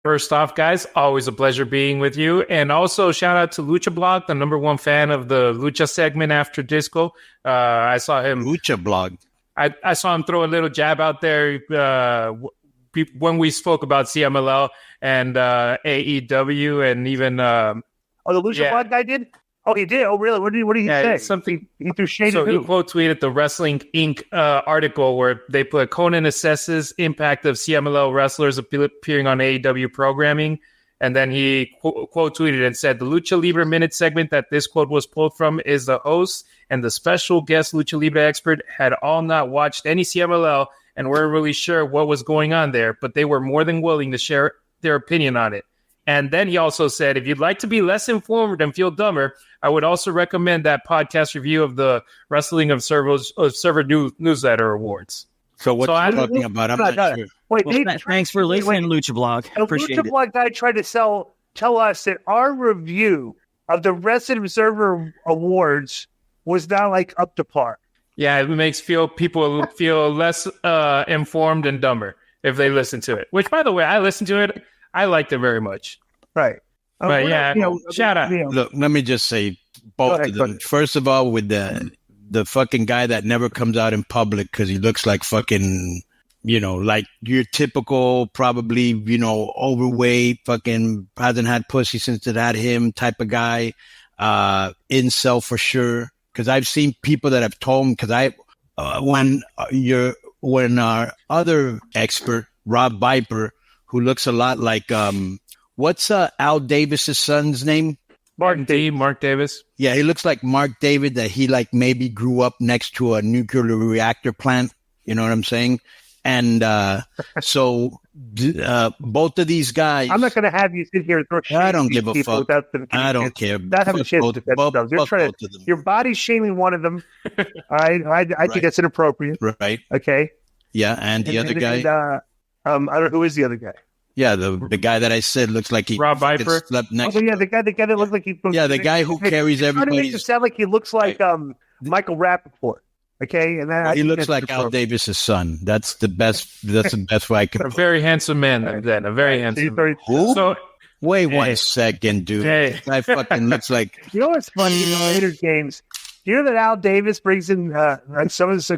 First off, guys, always a pleasure being with you. And also, shout out to Lucha Blog, the number one fan of the Lucha segment after Disco. I saw him. Lucha Blog. I saw him throw a little jab out there when we spoke about CMLL and AEW and even. The Lucha Blog guy did? Oh, he did? Oh, really? What did he say? Something. He threw shade So at who? he quote tweeted the Wrestling Inc. Article where they put Konnan assesses impact of CMLL wrestlers appearing on AEW programming. And then he quote tweeted and said, the Lucha Libre Minute segment that this quote was pulled from is the host and the special guest Lucha Libre expert had all not watched any CMLL and weren't really sure what was going on there, but they were more than willing to share their opinion on it. And then he also said, if you'd like to be less informed and feel dumber, I would also recommend that podcast review of the Wrestling Observer Newsletter Awards. So what you're talking about, I'm not sure. Wait, thanks for listening, Lucha Blog. Appreciate Lucha Blog guy tried to tell us that our review of the Wrestling Observer Awards was not like up to par. Yeah, it makes people feel less informed and dumber if they listen to it. Which, by the way, I listened to it. I liked it very much. Right. But shout out. Look, let me just say both of them. First of all, with the fucking guy that never comes out in public because he looks like fucking, like your typical, probably, overweight, fucking hasn't had pussy since it had him type of guy. Incel for sure. Because I've seen people that have told me, because when our other expert, Rob Viper, who looks a lot like, what's Al Davis's son's name? Mark Davis. Yeah, he looks like Mark David, that he like maybe grew up next to a nuclear reactor plant. You know what I'm saying? And so both of these guys. I'm not going to have you sit here and throw shade. I don't give a fuck. I don't care. Not having a chance to defend themselves. You're trying to. You're body shaming one of them. All right, I think that's inappropriate. Right. Okay. Yeah, and the other guy. I don't know who is the other guy. Yeah, the guy that I said looks like he Rob Viper slept next. Oh, yeah, the guy that looks like he. Yeah, the guy who carries everybody. Makes it sound like he looks like Michael Rappaport. Okay, and he looks like Al Davis's son. That's the best. That's the best way I can. A very handsome man. Then a very handsome. Who? So, wait 1 second, dude. I fucking looks like. You know what's funny? Later games. Do you know that Al Davis brings in a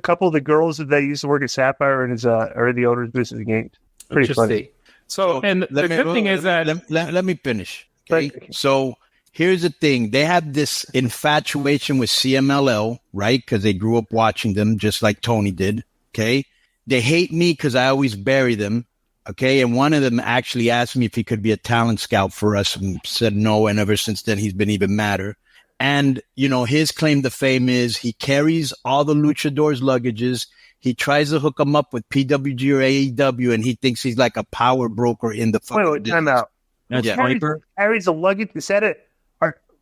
couple of the girls that used to work at Sapphire and is or the owner's business games? Pretty funny. So, and the good thing is that let me finish. Okay, so here's the thing: they have this infatuation with CMLL, right? Because they grew up watching them, just like Tony did. Okay, they hate me because I always bury them. Okay, and one of them actually asked me if he could be a talent scout for us, and said no. And ever since then, he's been even madder. And, his claim to fame is he carries all the luchadors' luggages. He tries to hook them up with PWG or AEW, and he thinks he's like a power broker in the fucking Wait, time out. That's Viper. Carries the luggage. Is that it?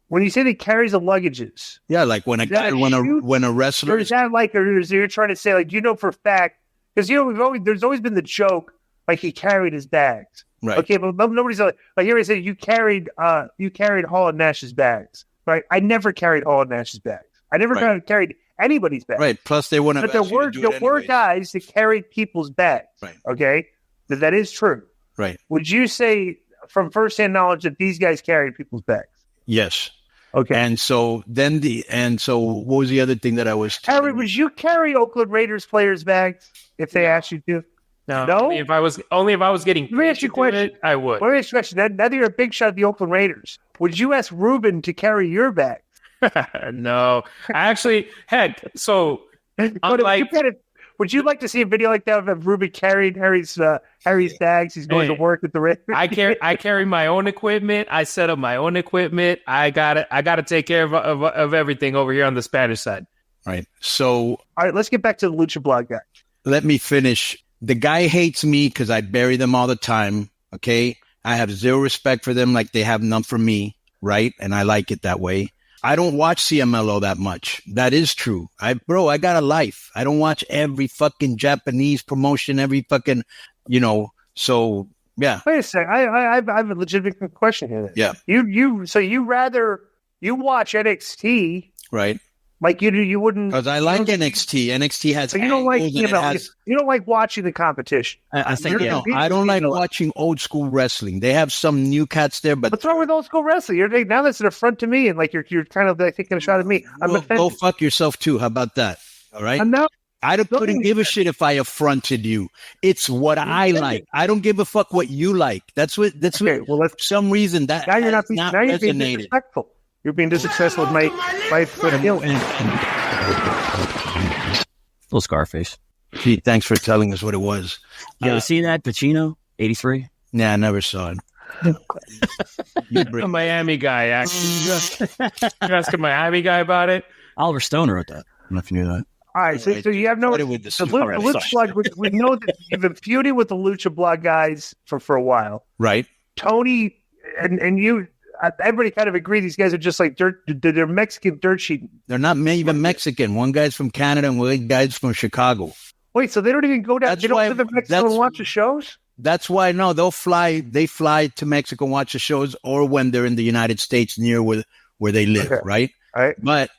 When you say he carries the luggages. Yeah, like when a wrestler. Or is that like, or is you're trying to say, like, for a fact, because, there's always been the joke, like he carried his bags. Right. Okay, but nobody's like here he said you carried Hall and Nash's bags. Right, I never carried Hall and Nash's bags. I never carried anybody's bags. Right. Plus, they wouldn't. But there were guys that carried people's bags. Right. Okay, that is true. Right. Would you say from firsthand knowledge that these guys carried people's bags? Yes. Okay. And so what was the other thing that I was? Harry, would you carry Oakland Raiders players' bags if they asked you to? No. Only if I was getting. Let me ask you a question. I would. Let me ask you a question. Now that you're a big shot at the Oakland Raiders, would you ask Ruben to carry your bags? No, actually, heck. So, would you like to see a video like that of Ruben carrying Harry's bags? He's going to work with the Raiders. I carry my own equipment. I set up my own equipment. I gotta take care of everything over here on the Spanish side. Right. So, all right, let's get back to the Lucha Blog guy. Let me finish. The guy hates me because I bury them all the time. Okay. I have zero respect for them, like they have none for me. Right. And I like it that way. I don't watch CMLO that much. That is true. I got a life. I don't watch every fucking Japanese promotion, every fucking, so yeah. Wait a second. I have a legitimate question here. Yeah. You watch NXT. Right. Like you wouldn't. Because I like NXT. NXT has. So you don't like angles you don't like watching the competition. I think I don't like watching old school wrestling. They have some new cats there, but what's wrong with old school wrestling? Now that's an affront to me, and like you're kind of like taking a shot at me. go fuck yourself too. How about that? All right. I couldn't give a shit if I affronted you. It's what I like. I don't give a fuck what you like. That's what. For some reason that now you're not resonated. Being disrespectful. You're being disrespectful with my feelings. Little Scarface. Gee, thanks for telling us what it was. You ever seen that Pacino 83? Nah, I never saw it. A Miami guy, actually. You're asking Miami guy about it? Oliver Stone wrote that. I don't know if you knew that. All right, so you have no. The Lucha Blog. We know that you've been feuding with the Lucha Blog guys for a while, right? Tony and you. Everybody kind of agree these guys are just like dirt. They're Mexican dirt sheet. They're not even Mexican. One guy's from Canada and one guy's from Chicago. Wait, so they don't even go down? They don't live in Mexico and watch the shows? That's why they'll fly. They fly to Mexico and watch the shows, or when they're in the United States near where they live, right? All right. But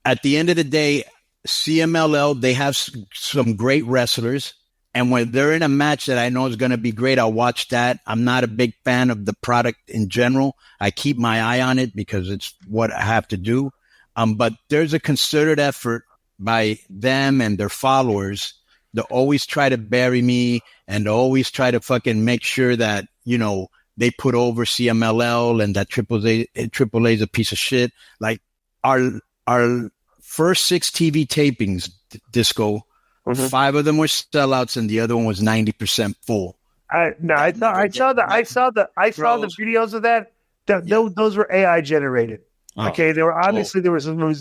at the end of the day, CMLL, they have some great wrestlers. And when they're in a match that I know is going to be great, I'll watch that. I'm not a big fan of the product in general. I keep my eye on it because it's what I have to do. But there's a concerted effort by them and their followers to always try to bury me and to always try to fucking make sure that, they put over CMLL and that Triple A is a piece of shit. Like our first 6 TV tapings, Disco, 5 of them were sellouts, and the other one was 90% full. I saw the videos of that. Those were AI generated. Oh. Okay, they were obviously they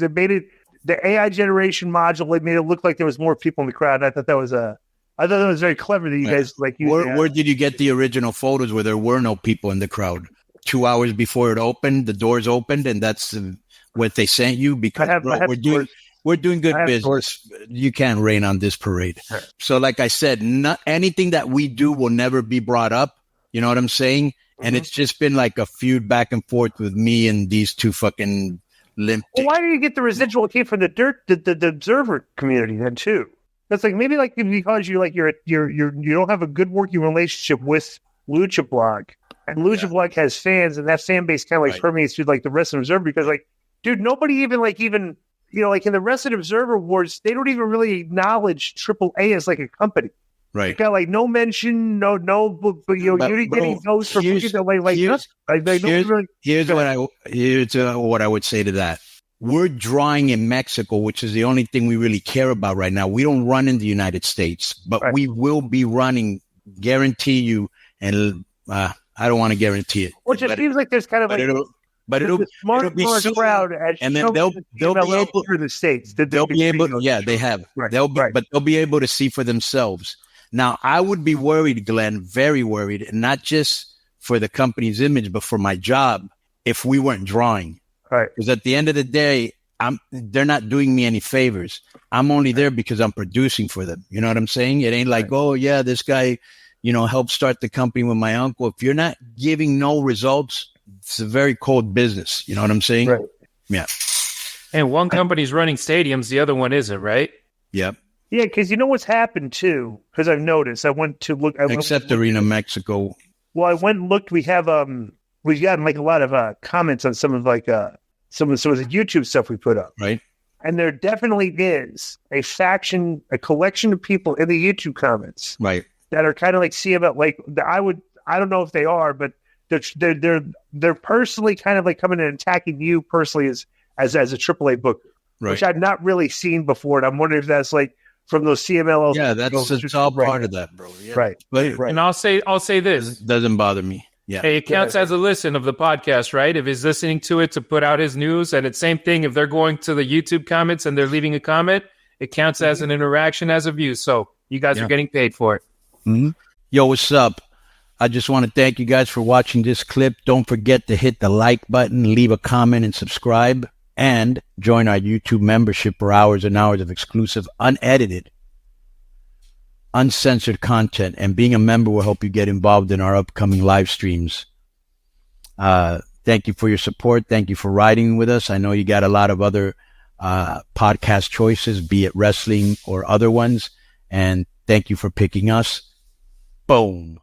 made it the AI generation module. It made it look like there was more people in the crowd. I thought that was very clever that you guys like. Where did you get the original photos where there were no people in the crowd? 2 hours before it opened, the doors opened, and that's what they sent you because we're doing good business. You can't rain on this parade. So like I said, not anything that we do will never be brought up. You know what I'm saying? Mm-hmm. And it's just been like a feud back and forth with me and these two fucking limp. Well, why do you get the residual came from the observer community then too? That's like maybe like because you don't have a good working relationship with Lucha Blog, and Lucha Blog has fans, and that fan base kind of like permeates through like the rest of Observer because like, dude, nobody even like in the rest of Observer Wars, they don't even really acknowledge AAA as like a company. Right. They got like no mention, no, but you're getting those for here's what I would say to that. We're drawing in Mexico, which is the only thing we really care about right now. We don't run in the United States, but we will be running, guarantee you. And I don't want to guarantee it. Which it seems like there's kind of it'll be soon, crowd, and then they'll be able through the states. They'll be able. Yeah, they have. Right. But they'll be able to see for themselves. Now, I would be worried, Glenn, very worried, and not just for the company's image, but for my job if we weren't drawing. Right. Because at the end of the day, they're not doing me any favors. I'm only there because I'm producing for them. You know what I'm saying? It ain't like, oh yeah, this guy, helped start the company with my uncle. If you're not giving no results, it's a very cold business. You know what I'm saying? Right. Yeah. And one company's running stadiums, the other one isn't, right? Yep. Yeah, because you know what's happened too. Because I've noticed. I went to look. Except Arena Mexico. Well, I went and looked. We have we've gotten like a lot of comments on some of like some of the YouTube stuff we put up. Right. And there definitely is a collection of people in the YouTube comments. Right. That are kind of like CML. Like I don't know if they are, but they're personally kind of like coming and attacking you personally as a AAA booker, right. Which I've not really seen before. And I'm wondering if that's like from those CMLL. Yeah, it's all part of that, bro. Yeah. Right. Right. And I'll say this. It doesn't bother me. Yeah. Hey, it counts as a listen of the podcast, right? If he's listening to it to put out his news, and it's same thing if they're going to the YouTube comments and they're leaving a comment, it counts as an interaction, as a view. So you guys are getting paid for it. Mm-hmm. Yo, what's up? I just want to thank you guys for watching this clip. Don't forget to hit the like button, leave a comment, and subscribe. And join our YouTube membership for hours and hours of exclusive, unedited, uncensored content. And being a member will help you get involved in our upcoming live streams. Thank you for your support. Thank you for riding with us. I know you got a lot of other podcast choices, be it wrestling or other ones. And thank you for picking us. Boom.